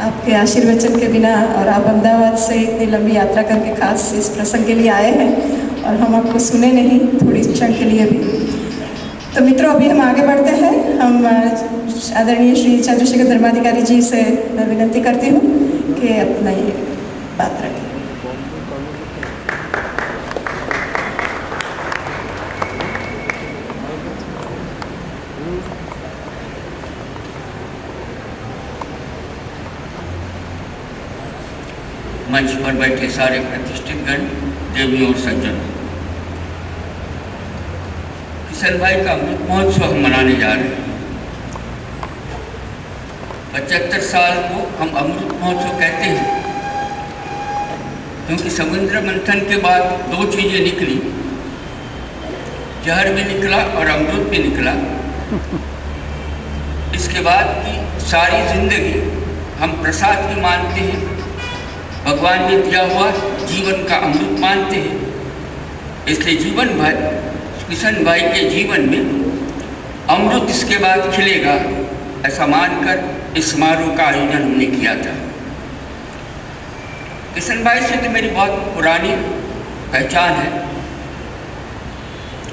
आपके आशीर्वचन के बिना और आप अहमदाबाद से इतनी लंबी यात्रा करके खास इस प्रसंग के लिए आए हैं और हम आपको सुने नहीं थोड़ी क्षण के लिए भी। तो मित्रों, अभी हम आगे बढ़ते हैं। हम आदरणीय श्री चंद्रशेखर धर्माधिकारी जी से मैं विनती करती हूँ कि अपना ये बात रखें। मंच पर बैठे सारे प्रतिष्ठित गण, देवियों और सज्जन, किशन भाई का अमृत महोत्सव हम मनाने जा रहे हैं। 75 साल को हम अमृत महोत्सव कहते हैं क्योंकि समुद्र मंथन के बाद 2 चीजें निकली, जहर भी निकला और अमृत भी निकला। इसके बाद की सारी जिंदगी हम प्रसाद की मानते हैं, भगवान ने दिया हुआ जीवन का अमृत मानते हैं। इसलिए जीवन भाई, किशन भाई के जीवन में अमृत इसके बाद खिलेगा, ऐसा मानकर इस समारोह का आयोजन हमने किया था। किशन भाई से तो मेरी बहुत पुरानी पहचान है,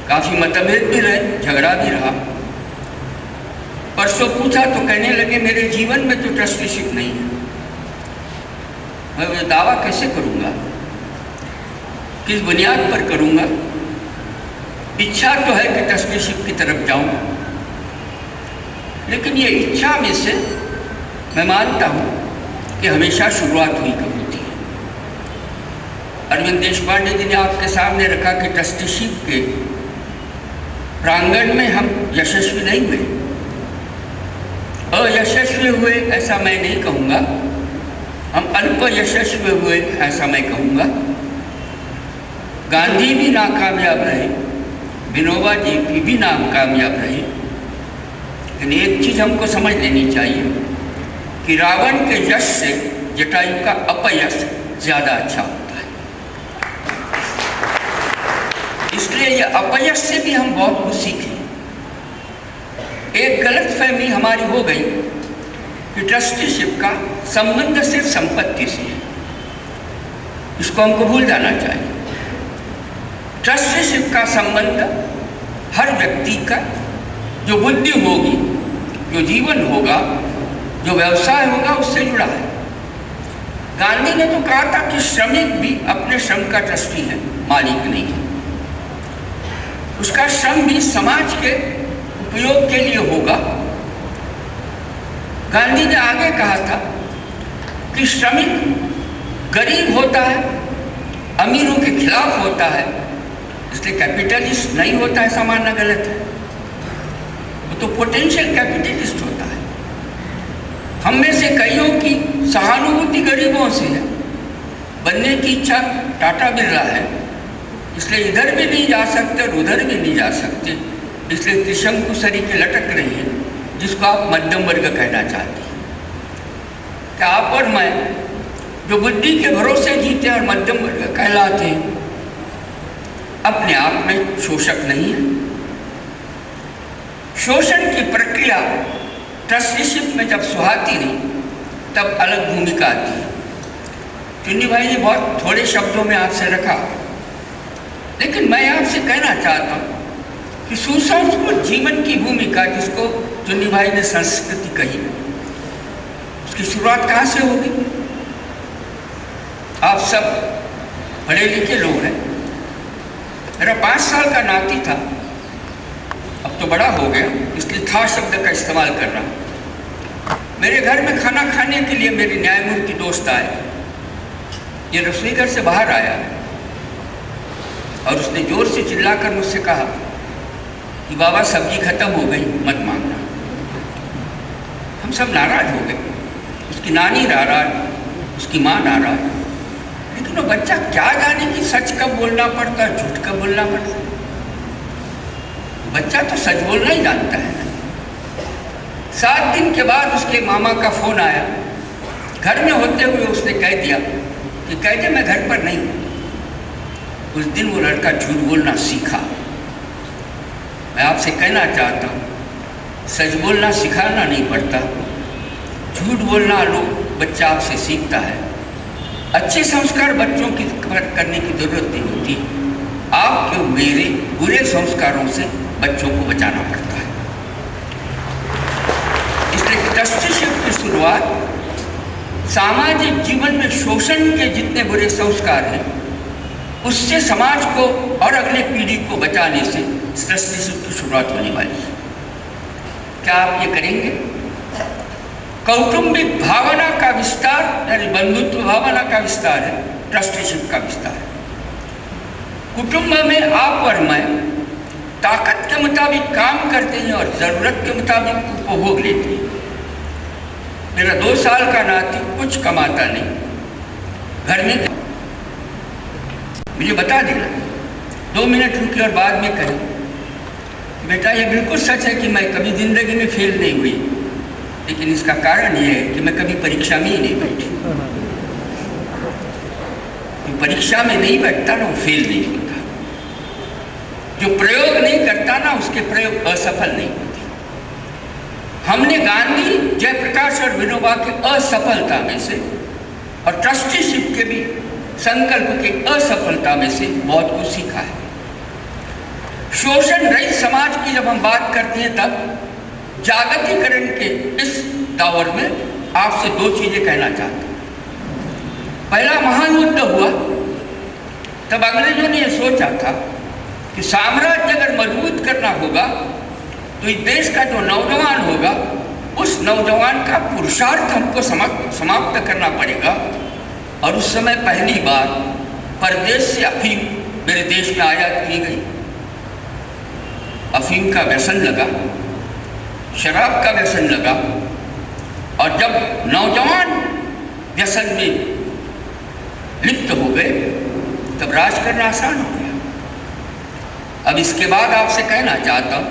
काफ़ी मतभेद भी रहे, झगड़ा भी रहा। परसों पूछा तो कहने लगे मेरे जीवन में तो ट्रस्टीशिप नहीं है। मैं वो दावा कैसे करूँगा, किस बुनियाद पर करूँगा? इच्छा तो है कि ट्रस्टीशिप की तरफ जाऊँ, लेकिन ये इच्छा में से मैं मानता हूँ कि हमेशा शुरुआत हुई कब होती है। अरविंद देशपांडे जी ने आपके सामने रखा कि ट्रस्टीशिप के प्रांगण में हम यशस्वी नहीं हुए, अयशस्वी हुए ऐसा मैं नहीं कहूँगा, हम अल्प यशस्वी हुए ऐसा मैं कहूँगा। गांधी भी नाकामयाब रहे, विनोबा जी भी नाकामयाब रहे, लेकिन एक चीज़ हमको समझ लेनी चाहिए कि रावण के यश से जटायु का अपयश ज़्यादा अच्छा होता है। इसलिए ये अपयश से भी हम बहुत कुछ सीखें। एक गलतफहमी हमारी हो गई कि ट्रस्टीशिप का संबंध सिर्फ संपत्ति से है, इसको हमको भूल जाना चाहिए। ट्रस्टीशिप का संबंध हर व्यक्ति का जो बुद्धि होगी, जो जीवन होगा, जो व्यवसाय होगा उससे जुड़ा है। गांधी ने तो कहा था कि श्रमिक भी अपने श्रम का ट्रस्टी है, मालिक नहीं है। उसका श्रम भी समाज के उपयोग के लिए होगा। गांधी ने आगे कहा था कि श्रमिक गरीब होता है, अमीरों के खिलाफ होता है, इसलिए कैपिटलिस्ट नहीं होता, ऐसा मानना गलत है। वो तो पोटेंशियल कैपिटलिस्ट होता है। हम में से कईयों की सहानुभूति गरीबों से है, बनने की इच्छा टाटा बिरला है, इसलिए इधर भी नहीं जा सकते और उधर भी नहीं जा सकते, इसलिए त्रिशंकु सरीखे लटक रही है, जिसको आप मध्यम वर्ग कहना चाहते हैं। क्या आप और मैं जो बुद्धि के भरोसे जीते और मध्यम वर्ग कहलाते हैं, अपने आप में शोषक नहीं है? शोषण की प्रक्रिया ट्रस्टीशिप में जब सुहाती नहीं, तब अलग भूमिका आती है। चुन्नी भाई ने बहुत थोड़े शब्दों में आपसे रखा, लेकिन मैं आपसे कहना चाहता हूँ कि सुसंस्कृत जीवन की भूमिका, जिसको चुन्नी भाई ने संस्कृति कही, उसकी शुरुआत कहाँ से होगी? आप सब पढ़े लिखे लोग हैं, मेरा 5 साल का नाती था, अब तो बड़ा हो गया, इसलिए था शब्द का इस्तेमाल कर रहा हूँ। मेरे घर में खाना खाने के लिए मेरे न्यायमूर्ति दोस्त आए। ये रसोई घर से बाहर आया और उसने जोर से चिल्लाकर मुझसे कहा कि बाबा सब्जी खत्म हो गई, मत मांगना। हम सब नाराज हो गए, उसकी नानी नाराज, उसकी माँ नाराज। लेकिन वो बच्चा क्या जाने कि सच कब बोलना पड़ता है, झूठ कब बोलना पड़ता है। बच्चा तो सच बोलना ही जानता है। 7 दिन के बाद उसके मामा का फोन आया। घर में होते हुए उसने कह दिया कि कह दे मैं घर पर नहीं हूँ। उस दिन वो लड़का झूठ बोलना सीखा। मैं आपसे कहना चाहता हूँ, सच बोलना सिखाना नहीं पड़ता, झूठ बोलना लोग बच्चा आपसे सीखता है। अच्छे संस्कार बच्चों की करने की जरूरत नहीं होती, आपके मेरे बुरे संस्कारों से बच्चों को बचाना पड़ता है। इसलिए ट्रस्टीशिप की शुरुआत सामाजिक जीवन में शोषण के जितने बुरे संस्कार हैं उससे समाज को और अगले पीढ़ी को बचाने से ट्रस्टीशिप की शुरुआत होने वाली है। क्या आप ये करेंगे? कौटुंबिक भावना का विस्तार यानी बंधुत्व भावना का विस्तार है, ट्रस्टीशिप का विस्तार है। कुटुंब में आप और मैं ताकत के मुताबिक काम करते हैं और ज़रूरत के मुताबिक उपभोग लेते हैं। मेरा 2 साल का नाती कुछ कमाता नहीं, घर में मुझे बता देना, 2 मिनट रुकी और बाद में कहें बेटा ये बिल्कुल सच है कि मैं कभी ज़िंदगी में फेल नहीं हुई, लेकिन इसका कारण ये है कि मैं कभी परीक्षा में ही नहीं बैठी। जो परीक्षा में नहीं बैठता ना वो फेल नहीं होता, जो प्रयोग नहीं करता ना उसके प्रयोग असफल नहीं होते। हमने गांधी, जयप्रकाश और विनोबा के असफलता में से और ट्रस्टीशिप के भी संकल्प के असफलता में से बहुत कुछ सीखा है। शोषण रहित समाज की जब हम बात करते हैं तब जागतिकीकरण के इस दौर में आपसे 2 चीजें कहना चाहता हूं। पहला महायुद्ध हुआ तब अंग्रेजों ने यह सोचा था कि साम्राज्य अगर मजबूत करना होगा तो इस देश का जो नौजवान होगा उस नौजवान का पुरुषार्थ हमको समाप्त करना पड़ेगा। और उस समय पहली बार परदेश से अफीम मेरे देश में आयात की गई। अफीम का व्यसन लगा, शराब का व्यसन लगा, और जब नौजवान व्यसन में लिप्त हो गए तब राज करना आसान हो गया। अब इसके बाद आपसे कहना चाहता हूँ,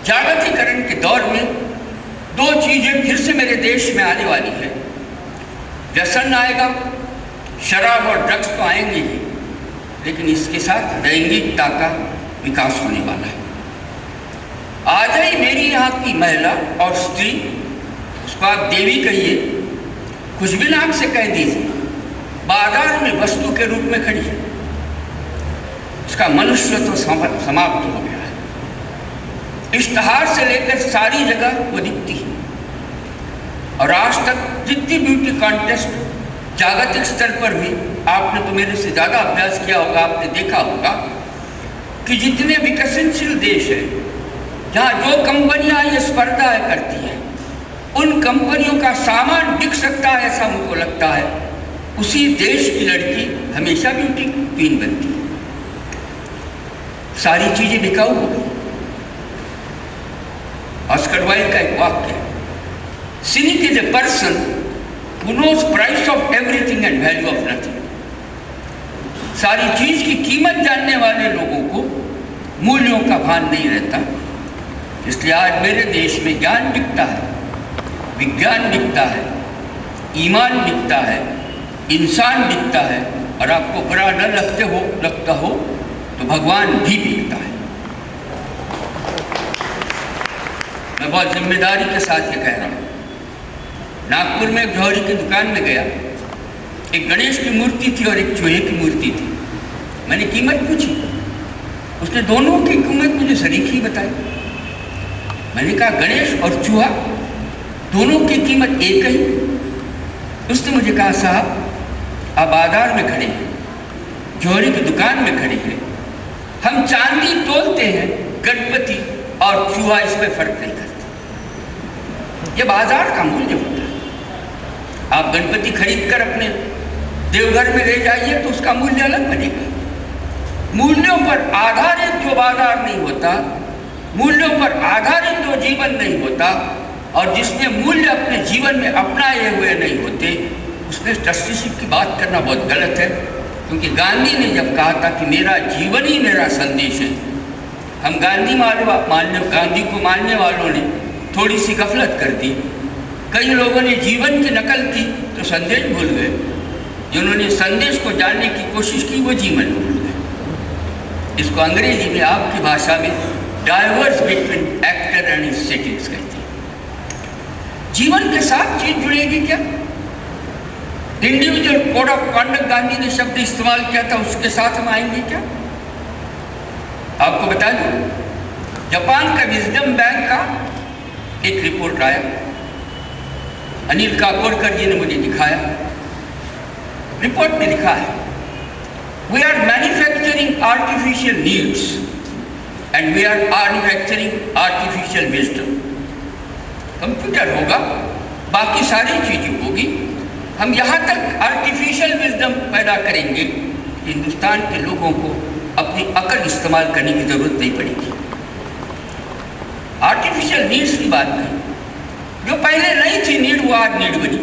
जागतिकीकरण के दौर में 2 चीजें फिर से मेरे देश में आने वाली है। व्यसन आएगा, शराब और ड्रग्स तो आएंगे ही, लेकिन इसके साथ लैंगिकता का विकास होने वाला है। आज ही मेरी यहाँ की महिला और स्त्री, उसको आप देवी कहिए, कुछ भी नाम से कह दीजिए, बाजार में वस्तु के रूप में खड़ी है। उसका मनुष्य तो समाप्त हो गया है। इश्तहार से लेकर सारी जगह वो दिखती है। और आज तक जितनी ब्यूटी कॉन्टेस्ट जागतिक स्तर पर भी, आपने तो मेरे से ज़्यादा अभ्यास किया होगा, आपने देखा होगा कि जितने विकसनशील देश हैं जहाँ जो कंपनियां ये स्पर्धा करती हैं उन कंपनियों का सामान बिक सकता है, ऐसा मुझको लगता है, उसी देश की लड़की हमेशा ब्यूटी क्वीन बनती है। सारी चीजें बिकाऊ हो गई। ऑस्कर वाइल्ड का एक वाक्य है, cynic is a person who knows price of everything and value of nothing। सारी चीज की कीमत जानने वाले लोगों को मूल्यों का भान नहीं रहता। इसलिए आज मेरे देश में ज्ञान बिकता है, विज्ञान बिकता है, ईमान बिकता है, इंसान बिकता है, और आपको बुरा न लगता हो तो भगवान भी बिकता है। मैं बहुत जिम्मेदारी के साथ ये कह रहा हूँ। नागपुर में एक जौहरी की दुकान में गया, एक गणेश की मूर्ति थी और एक चूहे की मूर्ति थी। मैंने कीमत पूछी, उसने दोनों की कीमत मुझे सरीखी बताई। मैंने कहा गणेश और चूहा दोनों की कीमत एक ही? उसने मुझे कहा साहब आप बाजार में खड़े हैं, जौहरी की दुकान में खड़े हैं, हम चांदी तोलते हैं, गणपति और चूहा इसमें फर्क नहीं करते। ये बाजार का मूल्य होता है। आप गणपति खरीद कर अपने देवघर में ले जाइए तो उसका मूल्य अलग बनेगा। मूल्यों पर आधारित जो बाजार नहीं होता, मूल्यों पर आधारित जो जीवन नहीं होता, और जिसमें मूल्य अपने जीवन में अपनाए हुए नहीं होते, उसमें ट्रस्टीशिप की बात करना बहुत गलत है। क्योंकि गांधी ने जब कहा था कि मेरा जीवन ही मेरा संदेश है, हम गांधी को मानने वालों ने थोड़ी सी गफलत कर दी। कई लोगों ने जीवन की नकल की तो संदेश भूल गए। जिन्होंने संदेश को जानने की कोशिश की वो जीवन भूल गए। इसको अंग्रेजी में आपकी भाषा में diverse between actor and his settings कहते हैं। जीवन के साथ चीज जुड़ेगी क्या? Individual code of conduct Gandhi ने शब्द इस्तेमाल किया था, उसके साथ हम आएंगे क्या? आपको बता दूं, जापान का विजडम बैंक का एक रिपोर्ट आया, अनिल काकोडकर जी ने मुझे दिखाया। रिपोर्ट में लिखा है, we are manufacturing artificial needs and we are manufacturing artificial wisdom. Computer होगा, बाकी सारी चीजें होगी, हम यहाँ तक आर्टिफिशियल विजडम पैदा करेंगे, हिंदुस्तान के लोगों को अपनी अकल इस्तेमाल करने की जरूरत नहीं पड़ेगी। आर्टिफिशियल नीड्स की बात नहीं, जो पहले नहीं थी नीड वो आज नीड बनी।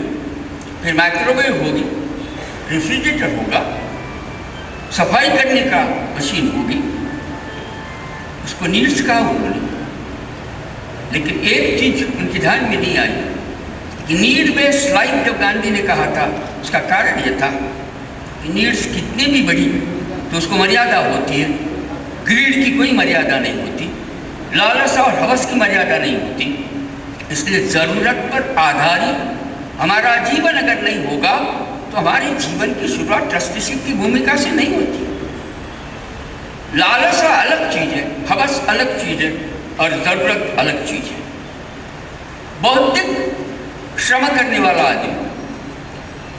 फिर माइक्रोवेव होगी, रेफ्रिजरेटर होगा, सफाई करने का मशीन होगी, उसको नीड्स कहा उन्होंने। लेकिन एक चीज उनके ध्यान में नहीं आई कि नीड बेस्ड लाइफ जब गांधी ने कहा था, उसका कारण यह था कि नीड्स कितनी भी बड़ी तो उसको मर्यादा होती है। ग्रीड की कोई मर्यादा नहीं होती, लालसा और हवस की मर्यादा नहीं होती। इसलिए ज़रूरत पर आधारित हमारा जीवन अगर नहीं होगा तो हमारे जीवन की शुरुआत ट्रस्टीशिप की भूमिका से नहीं होती। लालसा अलग चीज़ है, हवस अलग चीज़ है और ज़रूरत अलग चीज़ है। बौद्धिक श्रम करने वाला आदमी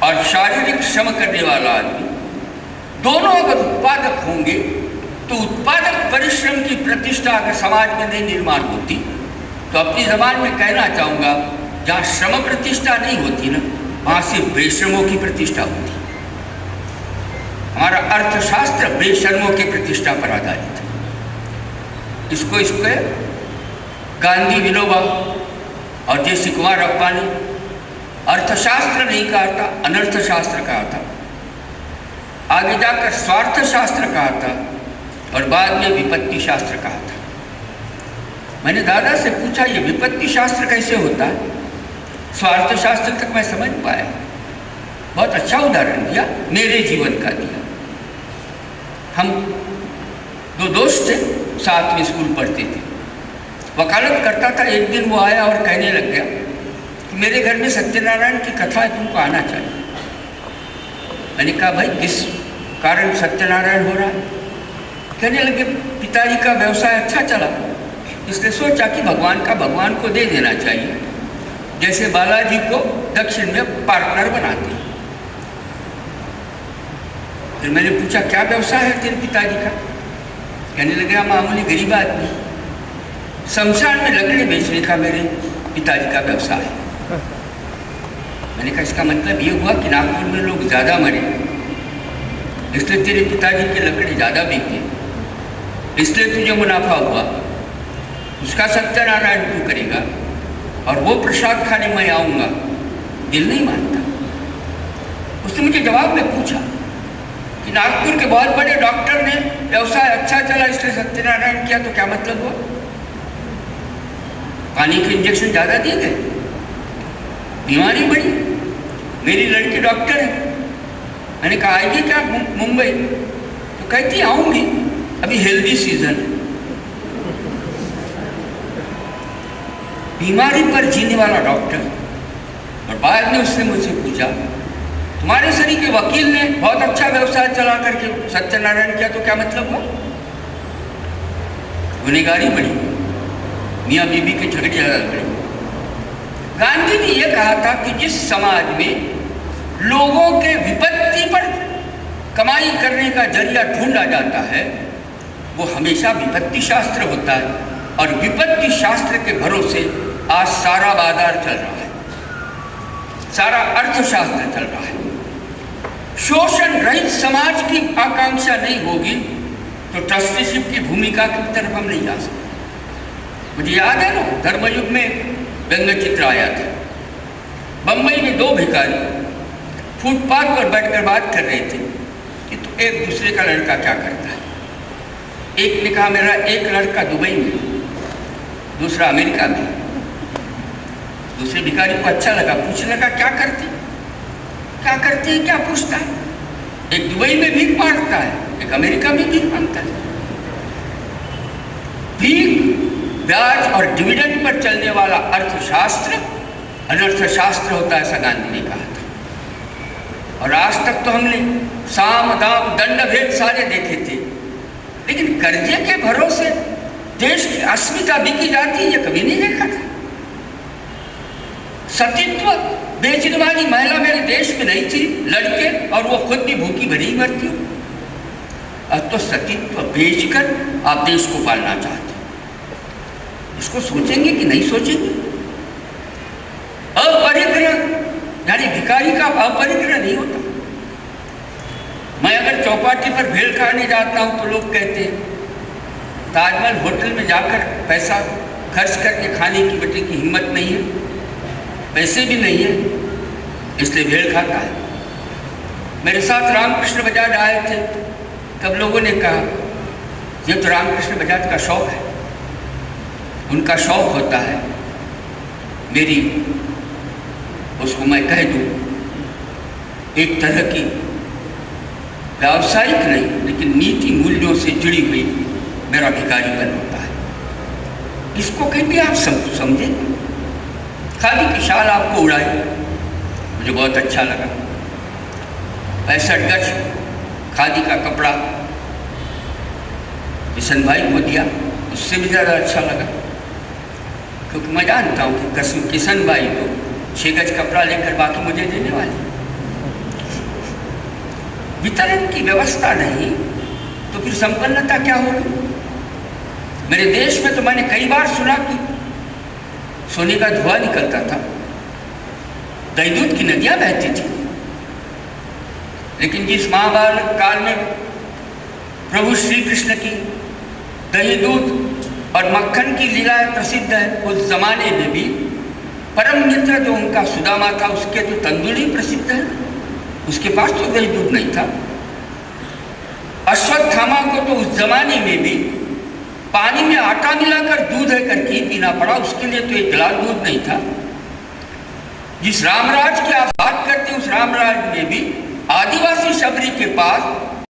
और शारीरिक श्रम करने वाला आदमी दोनों अगर उत्पादक होंगे तो उत्पादक परिश्रम की प्रतिष्ठा अगर समाज में नहीं निर्माण होती तो अपनी जबान में कहना चाहूँगा, जहाँ श्रम प्रतिष्ठा नहीं होती ना, वहाँ सिर्फ बेश्रमों की प्रतिष्ठा होती। हमारा अर्थशास्त्र बेशर्मों की प्रतिष्ठा पर आधारित है। इसको गांधी, विनोबा और जे.सी. कुमार अप्पा ने अर्थशास्त्र नहीं कहा था, अनर्थशास्त्र कहा था। आगे जाकर स्वार्थशास्त्र कहा था और बाद में विपत्ति शास्त्र कहा था। मैंने दादा से पूछा, ये विपत्ति शास्त्र कैसे होता है? स्वार्थ शास्त्र तक मैं समझ पाया। बहुत अच्छा उदाहरण दिया, मेरे जीवन का दिया। हम दो दोस्त थे, साथ में स्कूल पढ़ते थे। वकालत करता था। एक दिन वो आया और कहने लग गया कि मेरे घर में सत्यनारायण की कथा है, तुमको आना चाहिए। मैंने कहा, भाई किस कारण सत्यनारायण हो रहा है? कहने लगे, पिताजी का व्यवसाय अच्छा चला, इसलिए सोचा कि भगवान का भगवान को दे देना चाहिए, जैसे बालाजी को दक्षिण में पार्टनर बनाते हैं। फिर मैंने पूछा, क्या व्यवसाय है तेरे पिताजी का? कहने लगे, मामूली गरीब आदमी, शमशान में लकड़ी बेचने का मेरे पिताजी का व्यवसाय है। मैंने कहा, इसका मतलब ये हुआ कि नागपुर में लोग ज़्यादा मरे, इसलिए तेरे पिताजी की लकड़ी ज़्यादा बिकी, इसलिए तुझे मुनाफा हुआ, उसका सत्यनारायण तू करेगा और वो प्रसाद खाने मैं आऊँगा। दिल नहीं मानता। उसने मुझे जवाब में पूछा कि नागपुर के बहुत बड़े डॉक्टर ने व्यवसाय अच्छा चला इसलिए सत्यनारायण किया, तो क्या मतलब हुआ? पानी के इंजेक्शन ज़्यादा दिए गए, बीमारी बढ़ी। मेरी लड़की डॉक्टर है। मैंने कहा, आएगी क्या मुंबई? तो कहती आऊँगी, अभी हेल्दी सीजन है। बीमारी पर जीने वाला डॉक्टर। और बाद में उसने मुझसे पूछा, तुम्हारे शरीर के वकील ने बहुत अच्छा व्यवसाय चला करके सत्यनारायण किया, तो क्या मतलब हुआ? गुनहगारी बढ़ी, मियाँ बीबी के झगड़े ज़्यादा बढ़े। गांधी ने यह कहा था कि जिस समाज में लोगों के विपत्ति पर कमाई करने का जरिया ढूंढा जाता है, वो हमेशा विपत्ति शास्त्र होता है, और विपत्ति शास्त्र के भरोसे आज सारा बाजार चल रहा है, सारा अर्थशास्त्र चल रहा है। शोषण रहित समाज की आकांक्षा नहीं होगी तो ट्रस्टीशिप की भूमिका की तरफ हम नहीं जा सकते। मुझे याद है ना, धर्मयुग में व्यंग्य चित्र आया था। बम्बई में दो भिखारी फुटपाथ पर बैठकर बात कर रहे थे कि तो एक दूसरे का लड़का क्या करता है। एक ने कहा मेरा एक लड़का दुबई में, दूसरा अमेरिका में। दूसरे भिखारी को अच्छा लगा, पूछने लगा क्या करती है, क्या पूछता है। एक दुबई में भीख मांगता है, एक अमेरिका में भीख मांगता है। भीख, ब्याज और डिविडेंड पर चलने वाला अर्थशास्त्र अनर्थशास्त्र होता है, ऐसा गांधी ने कहा था। और आज तक तो हमने साम दाम दंड भेद सारे देखे थे, लेकिन कर्जे के भरोसे देश की अस्मिता बिकी जाती है, ये कभी नहीं देखा था। सतीत्व बेचने वाली महिला मेरे देश में नहीं थी, लड़के और वो खुद भी भूखी भरी मरती हो। अब तो सतीत्व बेचकर आप देश को पालना चाहते हैं। इसको सोचेंगे कि नहीं सोचेंगे? अपरिग्रह यानी भिखारी का अपरिग्रह नहीं होता। मैं अगर चौपाटी पर भेल खाने जाता हूं तो लोग कहते हैं ताजमहल होटल में जाकर पैसा खर्च करके खाने की बेटे की हिम्मत नहीं है, पैसे भी नहीं है, इसलिए भेल खाता है। मेरे साथ रामकृष्ण बजाज आए थे, तब लोगों ने कहा ये तो रामकृष्ण बजाज का शौक है, उनका शौक होता है। मेरी उसको मैं कह दूँ एक तरह की व्यावसायिक नहीं लेकिन नीति मूल्यों से जुड़ी हुई मेरा भिखारीपन होता है। इसको कहीं आप समझें। खादी की शाल आपको उड़ाई, मुझे बहुत अच्छा लगा। 65 गज खादी का कपड़ा किशन भाई को दिया, उससे भी ज़्यादा अच्छा लगा, क्योंकि मैं जानता हूँ कि किशन भाई को 6 गज कपड़ा लेकर बाकी मुझे देने वाले। वितरण की व्यवस्था नहीं तो फिर संपन्नता क्या होगी? मेरे देश में तो मैंने कई बार सुना कि सोने का धुआं निकलता था, दही दूध की नदियां बहती थी, लेकिन जिस महाभारत काल में प्रभु श्री कृष्ण की दही दूध और मक्खन की लीलाएं प्रसिद्ध है, उस जमाने में भी परम मित्र जो उनका सुदामा था उसके तो तंदूरी प्रसिद्ध है, उसके पास तो दही दूध नहीं था। अश्वत्थामा को तो उस जमाने में भी पानी में आटा मिलाकर दूध है करके ही पीना पड़ा, उसके लिए तो एक गिलास दूध नहीं था। जिस रामराज की आप बात करते हैं उस रामराज में भी आदिवासी शबरी के पास